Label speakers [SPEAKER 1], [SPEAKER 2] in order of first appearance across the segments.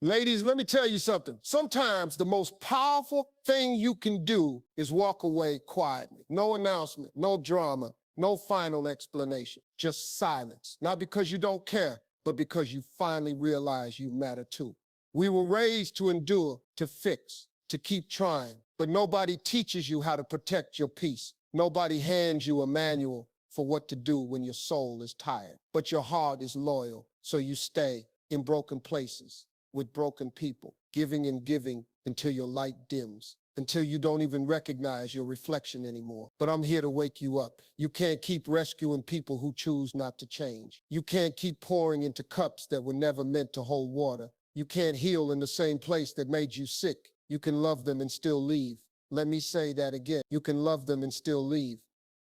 [SPEAKER 1] Ladies, let me tell you something. Sometimes the most powerful thing you can do is walk away quietly. No announcement, no drama, no final explanation, just silence. Not because you don't care, but because you finally realize you matter too. We were raised to endure, to fix, to keep trying, but nobody teaches you how to protect your peace. Nobody hands you a manual for what to do when your soul is tired, but your heart is loyal, so you stay in broken places with broken people, giving and giving until your light dims, until you don't even recognize your reflection anymore. But I'm here to wake you up. You can't keep rescuing people who choose not to change. You can't keep pouring into cups that were never meant to hold water. You can't heal in the same place that made you sick. You can love them and still leave. Let me say that again. You can love them and still leave.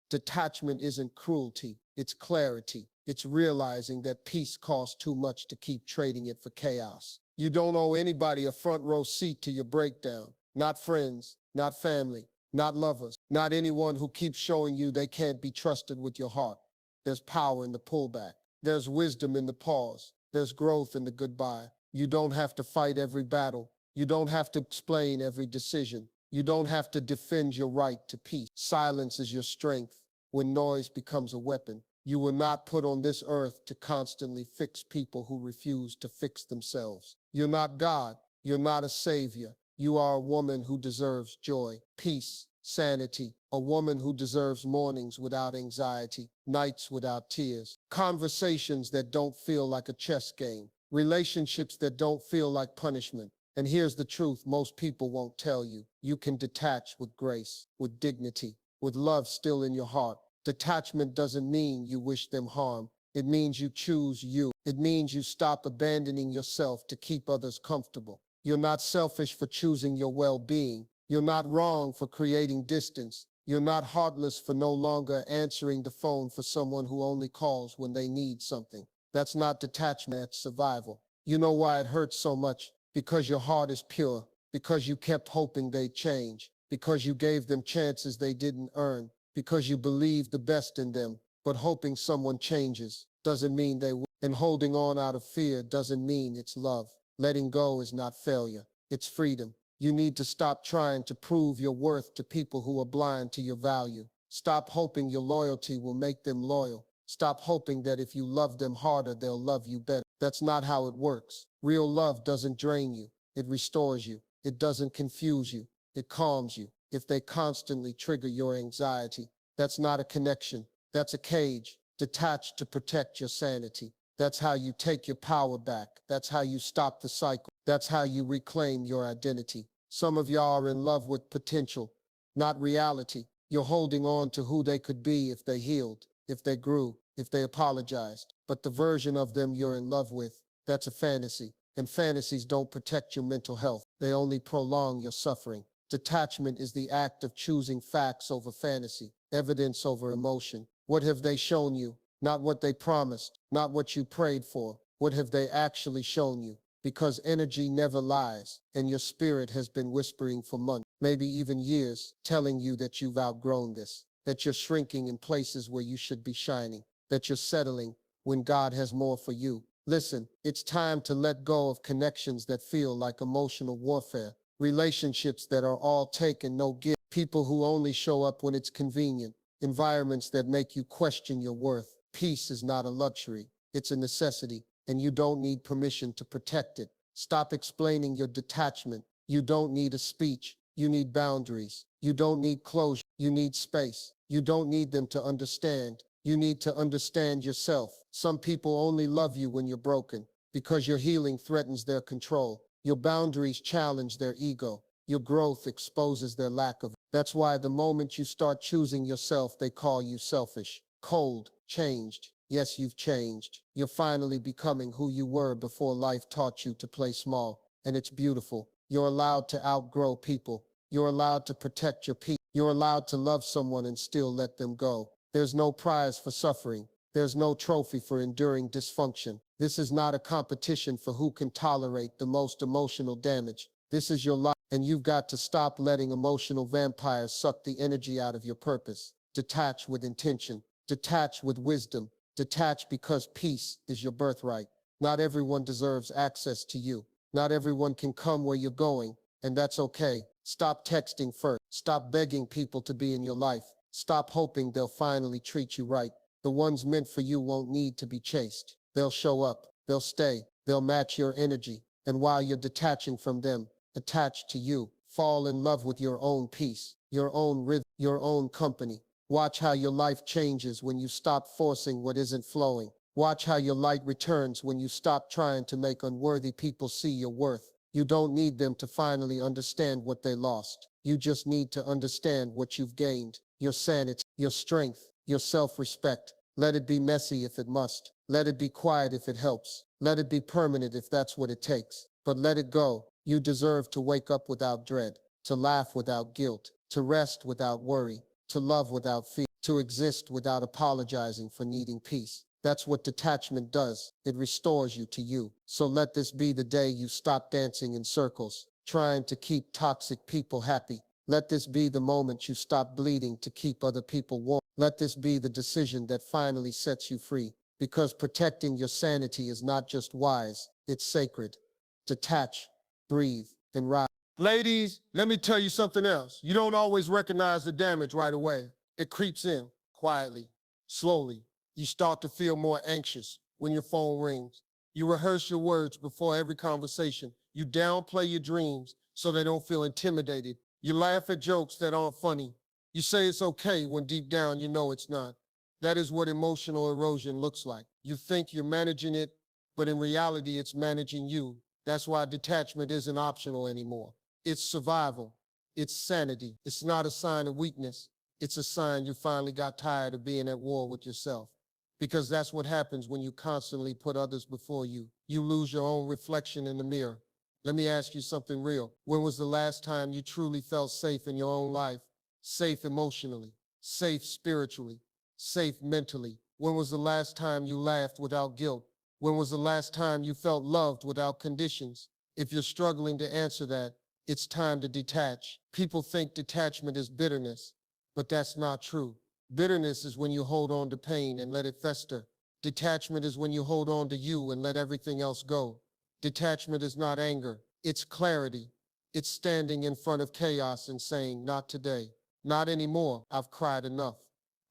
[SPEAKER 1] Detachment isn't cruelty, it's clarity. It's realizing that peace costs too much to keep trading it for chaos. You don't owe anybody a front row seat to your breakdown. Not friends, not family, not lovers, not anyone who keeps showing you they can't be trusted with your heart. There's power in the pullback. There's wisdom in the pause. There's growth in the goodbye. You don't have to fight every battle. You don't have to explain every decision. You don't have to defend your right to peace. Silence is your strength when noise becomes a weapon. You were not put on this earth to constantly fix people who refuse to fix themselves. You're not God. You're not a savior. You are a woman who deserves joy, peace, sanity, a woman who deserves mornings without anxiety, nights without tears, conversations that don't feel like a chess game, relationships that don't feel like punishment. And here's the truth most people won't tell you. You can detach with grace, with dignity, with love still in your heart. Detachment doesn't mean you wish them harm. It means you choose you. It means you stop abandoning yourself to keep others comfortable. You're not selfish for choosing your well-being. You're not wrong for creating distance. You're not heartless for no longer answering the phone for someone who only calls when they need something. That's not detachment, that's survival. You know why it hurts so much? Because your heart is pure, because you kept hoping they'd change, because you gave them chances they didn't earn, because you believed the best in them, but hoping someone changes doesn't mean they will. And holding on out of fear doesn't mean it's love. Letting go is not failure, it's freedom. You need to stop trying to prove your worth to people who are blind to your value. Stop hoping your loyalty will make them loyal. Stop hoping that if you love them harder, they'll love you better. That's not how it works. Real love doesn't drain you. It restores you. It doesn't confuse you. It calms you. If they constantly trigger your anxiety, that's not a connection. That's a cage. Detach to protect your sanity. That's how you take your power back. That's how you stop the cycle. That's how you reclaim your identity. Some of y'all are in love with potential, not reality. You're holding on to who they could be if they healed, if they grew, if they apologized. But the version of them you're in love with, that's a fantasy. And fantasies don't protect your mental health. They only prolong your suffering. Detachment is the act of choosing facts over fantasy, evidence over emotion. What have they shown you? Not what they promised, not what you prayed for. What have they actually shown you? Because energy never lies, and your spirit has been whispering for months, maybe even years, telling you that you've outgrown this, that you're shrinking in places where you should be shining, that you're settling when God has more for you. Listen, it's time to let go of connections that feel like emotional warfare, relationships that are all take and no give, people who only show up when it's convenient, environments that make you question your worth. Peace is not a luxury, it's a necessity, and you don't need permission to protect it. Stop explaining your detachment. You don't need a speech. You need boundaries. You don't need closure. You need space. You don't need them to understand. You need to understand yourself. Some people only love you when you're broken because your healing threatens their control. Your boundaries challenge their ego. Your growth exposes their lack of. That's why the moment you start choosing yourself, they call you selfish, cold, changed. Yes, you've changed. You're finally becoming who you were before life taught you to play small. And it's beautiful. You're allowed to outgrow people. You're allowed to protect your peace. You're allowed to love someone and still let them go. There's no prize for suffering. There's no trophy for enduring dysfunction. This is not a competition for who can tolerate the most emotional damage. This is your life, and you've got to stop letting emotional vampires suck the energy out of your purpose. Detach with intention. Detach with wisdom. Detach because peace is your birthright. Not everyone deserves access to you. Not everyone can come where you're going, and that's okay. Stop texting first. Stop begging people to be in your life. Stop hoping they'll finally treat you right. The ones meant for you won't need to be chased. They'll show up. They'll stay. They'll match your energy. And while you're detaching from them, attach to you. Fall in love with your own peace, your own rhythm, your own company. Watch how your life changes when you stop forcing what isn't flowing. Watch how your light returns when you stop trying to make unworthy people see your worth. You don't need them to finally understand what they lost. You just need to understand what you've gained. Your sanity, your strength, your self-respect. Let it be messy if it must. Let it be quiet if it helps. Let it be permanent if that's what it takes. But let it go. You deserve to wake up without dread, to laugh without guilt, to rest without worry, to love without fear, to exist without apologizing for needing peace. That's what detachment does. It restores you to you. So let this be the day you stop dancing in circles, trying to keep toxic people happy. Let this be the moment you stop bleeding to keep other people warm. Let this be the decision that finally sets you free. Because protecting your sanity is not just wise, it's sacred. Detach, breathe, and rise. Ladies, let me tell you something else. You don't always recognize the damage right away. It creeps in quietly, slowly. You start to feel more anxious when your phone rings. You rehearse your words before every conversation. You downplay your dreams so they don't feel intimidated. You laugh at jokes that aren't funny. You say it's okay when deep down you know it's not. That is what emotional erosion looks like. You think you're managing it, but in reality it's managing you. That's why detachment isn't optional anymore. It's survival. It's sanity. It's not a sign of weakness. It's a sign you finally got tired of being at war with yourself. Because that's what happens when you constantly put others before you. You lose your own reflection in the mirror. Let me ask you something real. When was the last time you truly felt safe in your own life? Safe emotionally, safe spiritually, safe mentally. When was the last time you laughed without guilt? When was the last time you felt loved without conditions? If you're struggling to answer that, it's time to detach. People think detachment is bitterness, but that's not true. Bitterness is when you hold on to pain and let it fester. Detachment is when you hold on to you and let everything else go. Detachment is not anger, it's clarity. It's standing in front of chaos and saying, not today, not anymore. I've cried enough.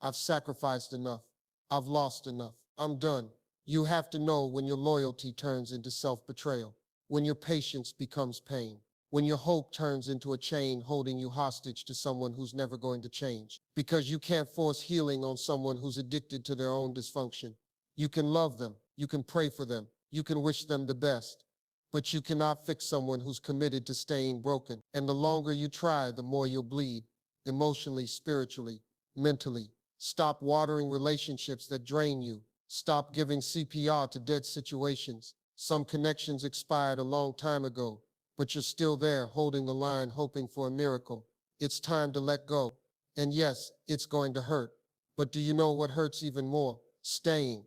[SPEAKER 1] I've sacrificed enough. I've lost enough. I'm done. You have to know when your loyalty turns into self-betrayal, when your patience becomes pain, when your hope turns into a chain holding you hostage to someone who's never going to change. Because you can't force healing on someone who's addicted to their own dysfunction. You can love them, you can pray for them, you can wish them the best, but you cannot fix someone who's committed to staying broken. And the longer you try, the more you'll bleed, emotionally, spiritually, mentally. Stop watering relationships that drain you. Stop giving CPR to dead situations. Some connections expired a long time ago, but you're still there holding the line, hoping for a miracle. It's time to let go. And yes, it's going to hurt. But do you know what hurts even more? Staying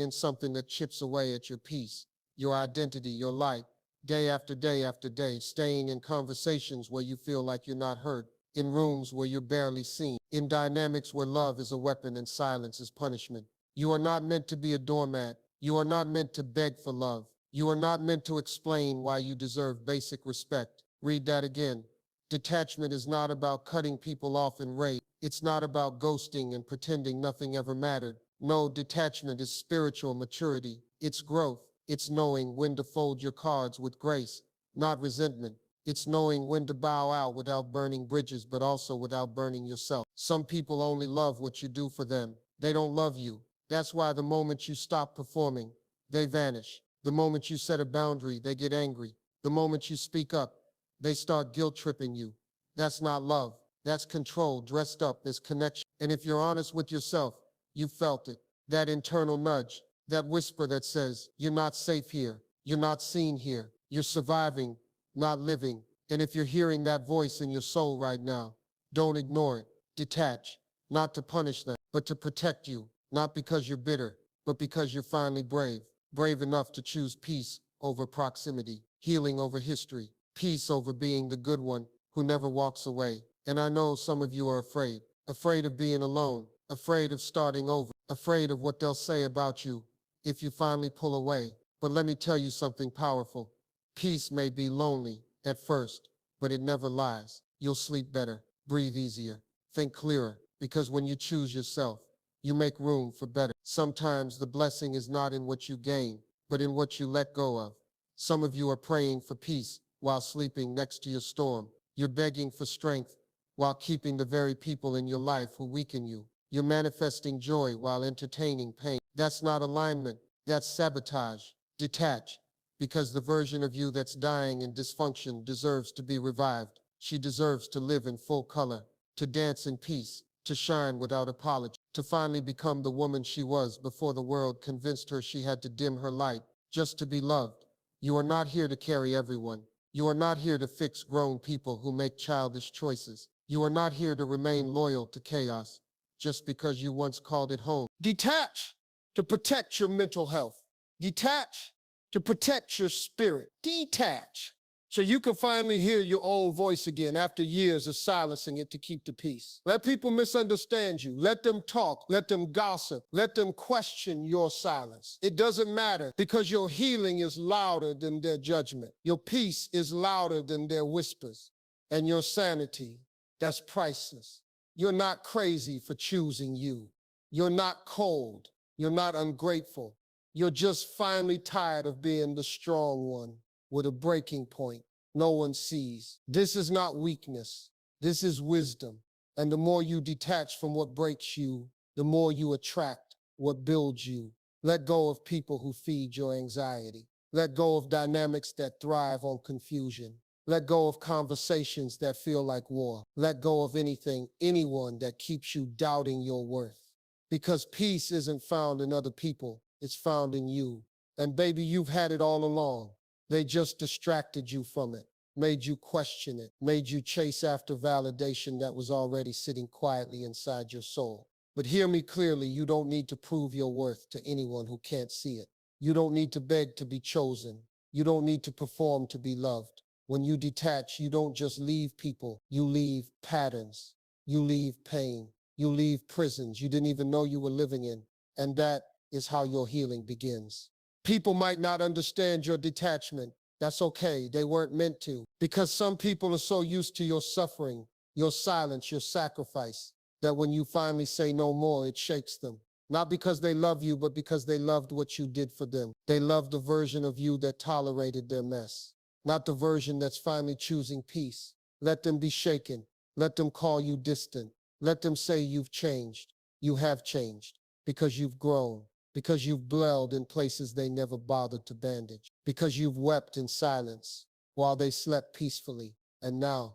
[SPEAKER 1] in something that chips away at your peace, your identity, your light, day after day after day, staying in conversations where you feel like you're not heard, in rooms where you're barely seen, in dynamics where love is a weapon and silence is punishment. You are not meant to be a doormat. You are not meant to beg for love. You are not meant to explain why you deserve basic respect. Read that again. Detachment is not about cutting people off in rage. It's not about ghosting and pretending nothing ever mattered. No, detachment is spiritual maturity. It's growth. It's knowing when to fold your cards with grace, not resentment. It's knowing when to bow out without burning bridges, but also without burning yourself. Some people only love what you do for them. They don't love you. That's why the moment you stop performing, they vanish. The moment you set a boundary, they get angry. The moment you speak up, they start guilt-tripping you. That's not love. That's control dressed up as connection. And if you're honest with yourself, you felt it. That internal nudge, that whisper that says, you're not safe here. You're not seen here. You're surviving, not living. And if you're hearing that voice in your soul right now, don't ignore it. Detach, not to punish them, but to protect you. Not because you're bitter, but because you're finally brave. Brave enough to choose peace over proximity, healing over history, peace over being the good one who never walks away. And I know some of you are afraid, afraid of being alone, afraid of starting over, afraid of what they'll say about you if you finally pull away. But let me tell you something powerful. Peace may be lonely at first, but it never lies. You'll sleep better, breathe easier, think clearer, because when you choose yourself, you make room for better. Sometimes the blessing is not in what you gain, but in what you let go of. Some of you are praying for peace while sleeping next to your storm. You're begging for strength while keeping the very people in your life who weaken you. You're manifesting joy while entertaining pain. That's not alignment, that's sabotage. Detach, because the version of you that's dying in dysfunction deserves to be revived. She deserves to live in full color, to dance in peace, to shine without apology, to finally become the woman she was before the world convinced her she had to dim her light just to be loved. You are not here to carry everyone. You are not here to fix grown people who make childish choices. You are not here to remain loyal to chaos just because you once called it home. Detach to protect your mental health. Detach to protect your spirit. Detach so you can finally hear your own voice again after years of silencing it to keep the peace. Let people misunderstand you. Let them talk. Let them gossip. Let them question your silence. It doesn't matter because your healing is louder than their judgment. Your peace is louder than their whispers. And your sanity, that's priceless. You're not crazy for choosing you. You're not cold. You're not ungrateful. You're just finally tired of being the strong one with a breaking point no one sees. This is not weakness. This is wisdom. And the more you detach from what breaks you, the more you attract what builds you. Let go of people who feed your anxiety. Let go of dynamics that thrive on confusion. Let go of conversations that feel like war. Let go of anything, anyone that keeps you doubting your worth. Because peace isn't found in other people, it's found in you. And baby, you've had it all along. They just distracted you from it, made you question it, made you chase after validation that was already sitting quietly inside your soul. But hear me clearly, you don't need to prove your worth to anyone who can't see it. You don't need to beg to be chosen. You don't need to perform to be loved. When you detach, you don't just leave people, you leave patterns, you leave pain, you leave prisons you didn't even know you were living in. And that is how your healing begins. People might not understand your detachment. That's okay. They weren't meant to. Because some people are so used to your suffering, your silence, your sacrifice, that when you finally say no more, it shakes them. Not because they love you, but because they loved what you did for them. They loved the version of you that tolerated their mess, not the version that's finally choosing peace. Let them be shaken. Let them call you distant. Let them say you've changed. You have changed because you've grown. Because you've bled in places they never bothered to bandage. Because you've wept in silence while they slept peacefully. And now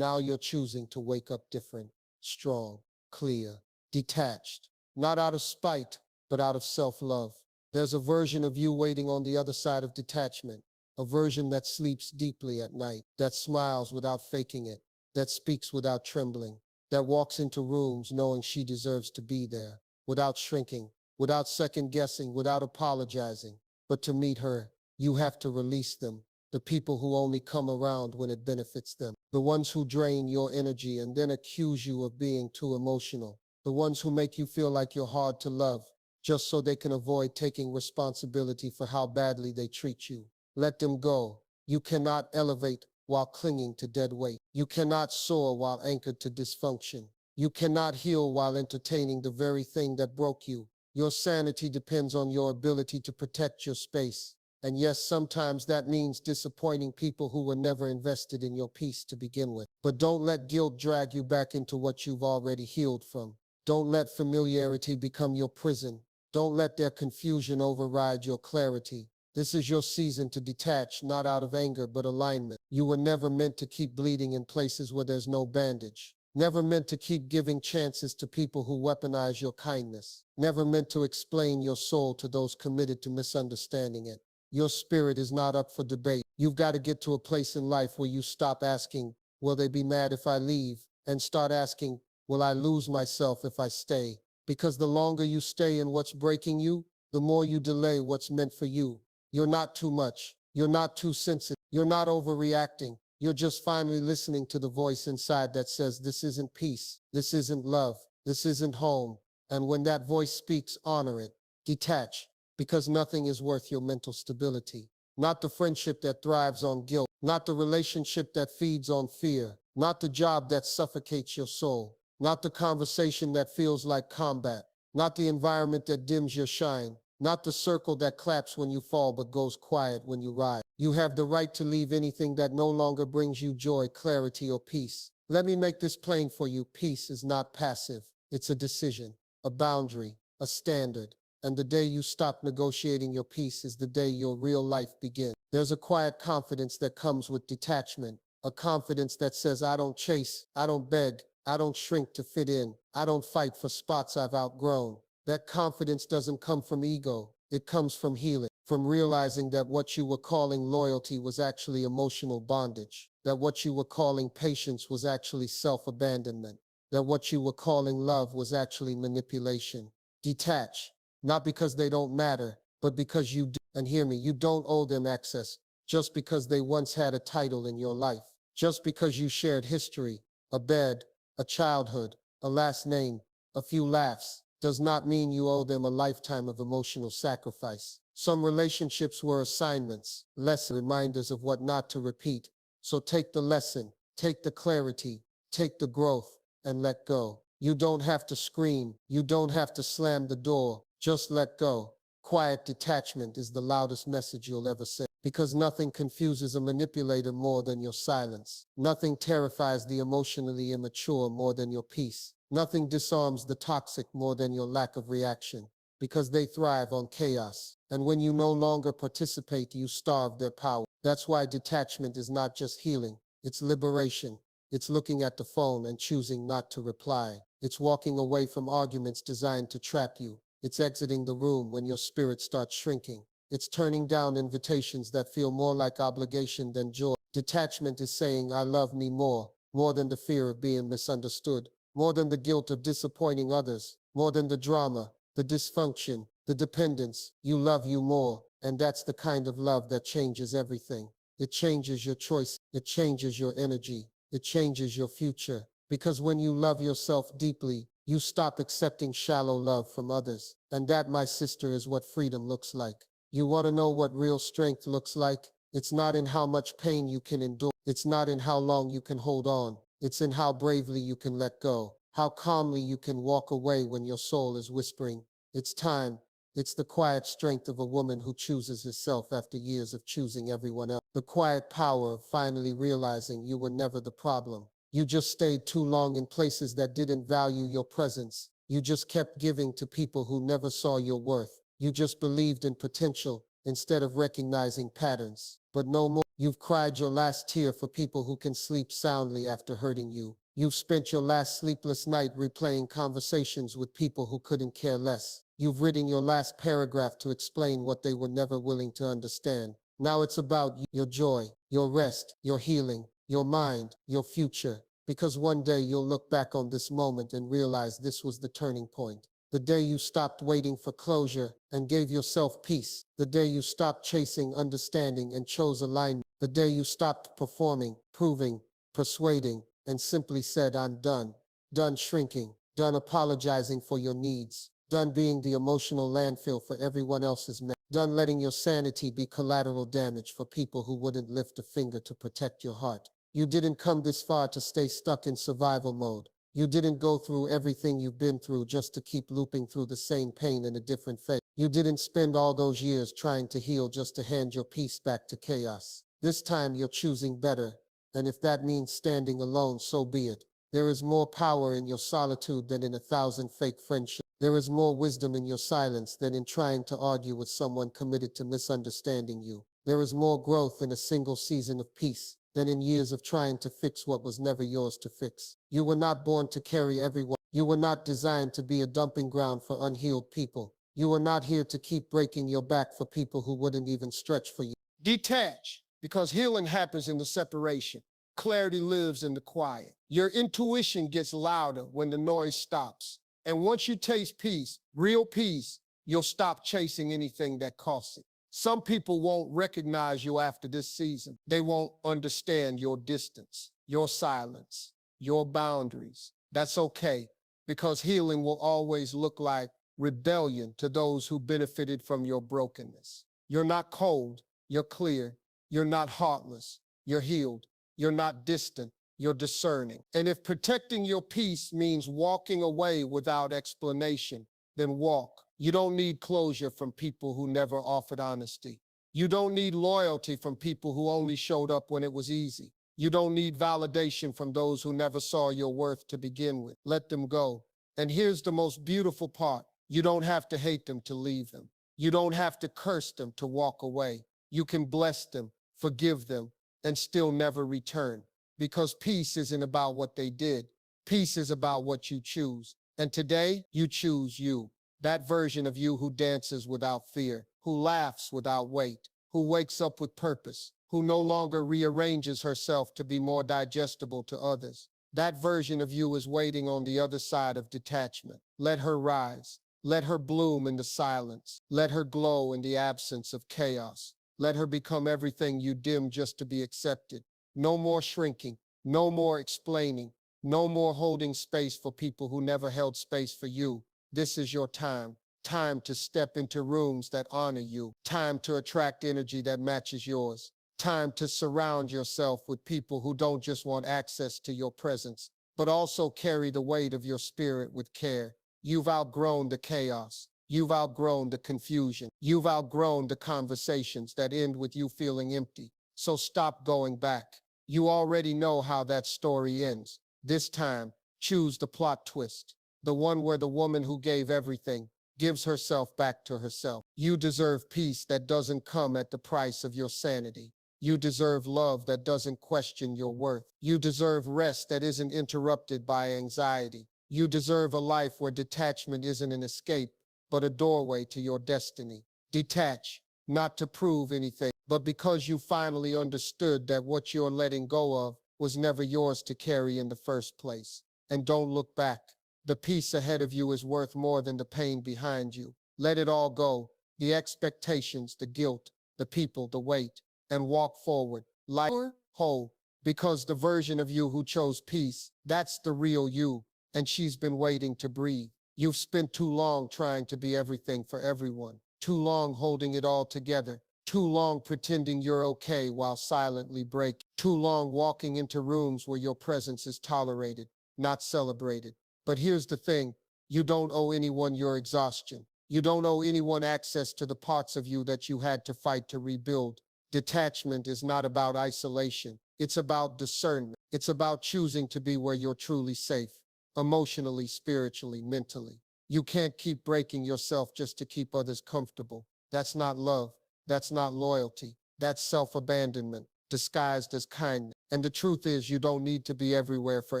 [SPEAKER 1] you're choosing to wake up different, strong, clear, detached. Not out of spite, but out of self-love. There's a version of you waiting on the other side of detachment. A version that sleeps deeply at night, that smiles without faking it, that speaks without trembling, that walks into rooms knowing she deserves to be there, without shrinking, without second guessing, without apologizing. But to meet her, you have to release them, the people who only come around when it benefits them, the ones who drain your energy and then accuse you of being too emotional, the ones who make you feel like you're hard to love, just so they can avoid taking responsibility for how badly they treat you. Let them go. You cannot elevate while clinging to dead weight. You cannot soar while anchored to dysfunction. You cannot heal while entertaining the very thing that broke you. Your sanity depends on your ability to protect your space. And yes, sometimes that means disappointing people who were never invested in your peace to begin with. But don't let guilt drag you back into what you've already healed from. Don't let familiarity become your prison. Don't let their confusion override your clarity. This is your season to detach, not out of anger, but alignment. You were never meant to keep bleeding in places where there's no bandage. Never meant to keep giving chances to people who weaponize your kindness. Never meant to explain your soul to those committed to misunderstanding it. Your spirit is not up for debate. You've got to get to a place in life where you stop asking, will they be mad if I leave? And start asking, will I lose myself if I stay? Because the longer you stay in what's breaking you, the more you delay what's meant for you. You're not too much. You're not too sensitive. You're not overreacting. You're just finally listening to the voice inside that says, this isn't peace. This isn't love. This isn't home. And when that voice speaks, honor it. Detach, because nothing is worth your mental stability. not the friendship that thrives on guilt, not the relationship that feeds on fear, not the job that suffocates your soul, not the conversation that feels like combat, not the environment that dims your shine, not the circle that claps when you fall but goes quiet when you rise. You have the right to leave anything that no longer brings you joy, clarity, or peace. Let me make this plain for you. Peace is not passive. It's a decision, a boundary, a standard. And the day you stop negotiating your peace is the day your real life begins. There's a quiet confidence that comes with detachment, a confidence that says, I don't chase, I don't beg, I don't shrink to fit in, I don't fight for spots I've outgrown. That confidence doesn't come from ego, it comes from healing, from realizing that what you were calling loyalty was actually emotional bondage, that what you were calling patience was actually self-abandonment, that what you were calling love was actually manipulation. Detach, not because they don't matter, but because you do. And hear me, you don't owe them access just because they once had a title in your life, just because you shared history, a bed, a childhood, a last name, a few laughs, does not mean you owe them a lifetime of emotional sacrifice. Some relationships were assignments, lesson reminders of what not to repeat. So take the lesson, take the clarity, take the growth, and let go. You don't have to scream, you don't have to slam the door, just let go. Quiet detachment is the loudest message you'll ever send, because nothing confuses a manipulator more than your silence. Nothing terrifies the emotionally immature more than your peace. Nothing disarms the toxic more than your lack of reaction, because they thrive on chaos. And when you no longer participate, you starve their power. That's why detachment is not just healing, it's liberation. It's looking at the phone and choosing not to reply. It's walking away from arguments designed to trap you. It's exiting the room when your spirit starts shrinking. It's turning down invitations that feel more like obligation than joy. Detachment is saying, I love me more than the fear of being misunderstood, more than the guilt of disappointing others, more than the drama, the dysfunction, the dependence. You love you more, and that's the kind of love that changes everything. It changes your choice, it changes your energy, it changes your future. Because when you love yourself deeply, you stop accepting shallow love from others. And that, my sister, is what freedom looks like. You want to know what real strength looks like? It's not in how much pain you can endure. It's not in how long you can hold on. It's in how bravely you can let go. How calmly you can walk away when your soul is whispering, it's time. It's the quiet strength of a woman who chooses herself after years of choosing everyone else. The quiet power of finally realizing you were never the problem. You just stayed too long in places that didn't value your presence. You just kept giving to people who never saw your worth. You just believed in potential instead of recognizing patterns. But no more. You've cried your last tear for people who can sleep soundly after hurting you. You've spent your last sleepless night replaying conversations with people who couldn't care less. You've written your last paragraph to explain what they were never willing to understand. Now it's about your joy, your rest, your healing, your mind, your future. Because one day you'll look back on this moment and realize this was the turning point. The day you stopped waiting for closure and gave yourself peace. The day you stopped chasing understanding and chose alignment. The day you stopped performing, proving, persuading, and simply said, I'm done. Done shrinking. Done apologizing for your needs. Done being the emotional landfill for everyone else's mess. Done letting your sanity be collateral damage for people who wouldn't lift a finger to protect your heart. You didn't come this far to stay stuck in survival mode. You didn't go through everything you've been through just to keep looping through the same pain in a different phase. You didn't spend all those years trying to heal just to hand your peace back to chaos. This time you're choosing better, and if that means standing alone, so be it. There is more power in your solitude than in 1,000 fake friendships. There is more wisdom in your silence than in trying to argue with someone committed to misunderstanding you. There is more growth in a single season of peace than in years of trying to fix what was never yours to fix. You were not born to carry everyone. You were not designed to be a dumping ground for unhealed people. You were not here to keep breaking your back for people who wouldn't even stretch for you. Detach, because healing happens in the separation. Clarity lives in the quiet. Your intuition gets louder when the noise stops. And once you taste peace, real peace, you'll stop chasing anything that costs it. Some people won't recognize you after this season. They won't understand your distance, your silence, your boundaries. That's okay, because healing will always look like rebellion to those who benefited from your brokenness. You're not cold, you're clear, you're not heartless, you're healed, you're not distant, you're discerning. And if protecting your peace means walking away without explanation, then walk. You don't need closure from people who never offered honesty. You don't need loyalty from people who only showed up when it was easy. You don't need validation from those who never saw your worth to begin with. Let them go. And here's the most beautiful part. You don't have to hate them to leave them. You don't have to curse them to walk away. You can bless them, forgive them, and still never return. Because peace isn't about what they did. Peace is about what you choose. And today, you choose you. That version of you who dances without fear, who laughs without weight, who wakes up with purpose, who no longer rearranges herself to be more digestible to others. That version of you is waiting on the other side of detachment. Let her rise. Let her bloom in the silence. Let her glow in the absence of chaos. Let her become everything you dim just to be accepted. No more shrinking, no more explaining, no more holding space for people who never held space for you. This is your time. Time to step into rooms that honor you. Time to attract energy that matches yours. Time to surround yourself with people who don't just want access to your presence, but also carry the weight of your spirit with care. You've outgrown the chaos. You've outgrown the confusion. You've outgrown the conversations that end with you feeling empty. So stop going back. You already know how that story ends. This time, choose the plot twist. The one where the woman who gave everything gives herself back to herself. You deserve peace that doesn't come at the price of your sanity. You deserve love that doesn't question your worth. You deserve rest that isn't interrupted by anxiety. You deserve a life where detachment isn't an escape, but a doorway to your destiny. Detach, not to prove anything, but because you finally understood that what you're letting go of was never yours to carry in the first place. And don't look back. The peace ahead of you is worth more than the pain behind you. Let it all go, the expectations, the guilt, the people, the weight, and walk forward, lighter, whole, because the version of you who chose peace, that's the real you, and she's been waiting to breathe. You've spent too long trying to be everything for everyone, too long holding it all together, too long pretending you're okay while silently breaking, too long walking into rooms where your presence is tolerated, not celebrated. But here's the thing, you don't owe anyone your exhaustion. You don't owe anyone access to the parts of you that you had to fight to rebuild. Detachment is not about isolation. It's about discernment. It's about choosing to be where you're truly safe, emotionally, spiritually, mentally. You can't keep breaking yourself just to keep others comfortable. That's not love. That's not loyalty. That's self-abandonment, disguised as kindness. And the truth is, you don't need to be everywhere for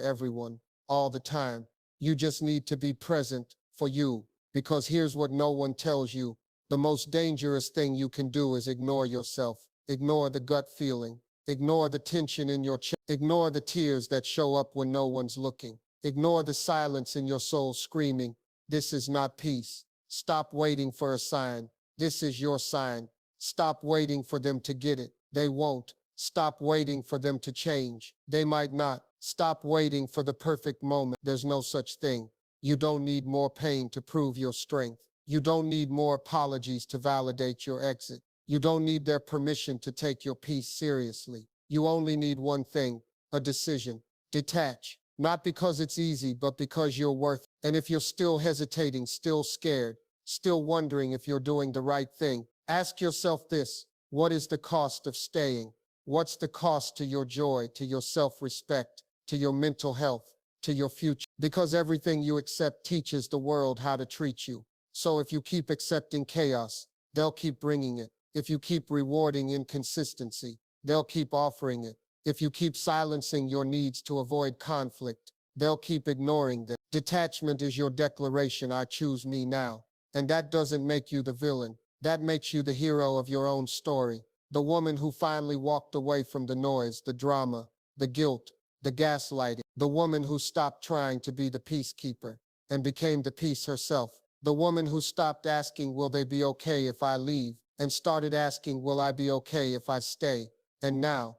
[SPEAKER 1] everyone, all the time. You just need to be present for you, because here's what no one tells you. The most dangerous thing you can do is ignore yourself, ignore the gut feeling, ignore the tension in your chest, ignore the tears that show up when no one's looking, ignore the silence in your soul screaming, this is not peace. Stop waiting for a sign. This is your sign. Stop waiting for them to get it. They won't. Stop waiting for them to change. They might not. Stop waiting for the perfect moment. There's no such thing. You don't need more pain to prove your strength. You don't need more apologies to validate your exit. You don't need their permission to take your peace seriously. You only need one thing, a decision. Detach. Not because it's easy, but because you're worth it. And if you're still hesitating, still scared, still wondering if you're doing the right thing, ask yourself this: what is the cost of staying? What's the cost to your joy, to your self-respect, to your mental health, to your future? Because everything you accept teaches the world how to treat you. So if you keep accepting chaos, they'll keep bringing it. If you keep rewarding inconsistency, they'll keep offering it. If you keep silencing your needs to avoid conflict, they'll keep ignoring them. Detachment is your declaration, I choose me now. And that doesn't make you the villain. That makes you the hero of your own story. The woman who finally walked away from the noise, the drama, the guilt, the gaslighting. The woman who stopped trying to be the peacekeeper and became the peace herself. The woman who stopped asking, will they be okay if I leave? And started asking, will I be okay if I stay? And now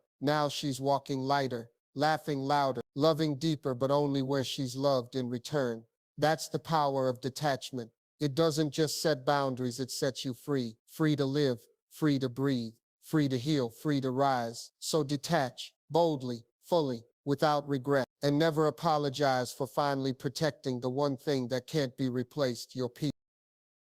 [SPEAKER 1] she's walking lighter, laughing louder, loving deeper, but only where she's loved in return. That's the power of detachment. It doesn't just set boundaries, it sets you free. Free to live, free to breathe, free to heal, free to rise. So detach boldly, fully, without regret, and never apologize for finally protecting the one thing that can't be replaced, your peace.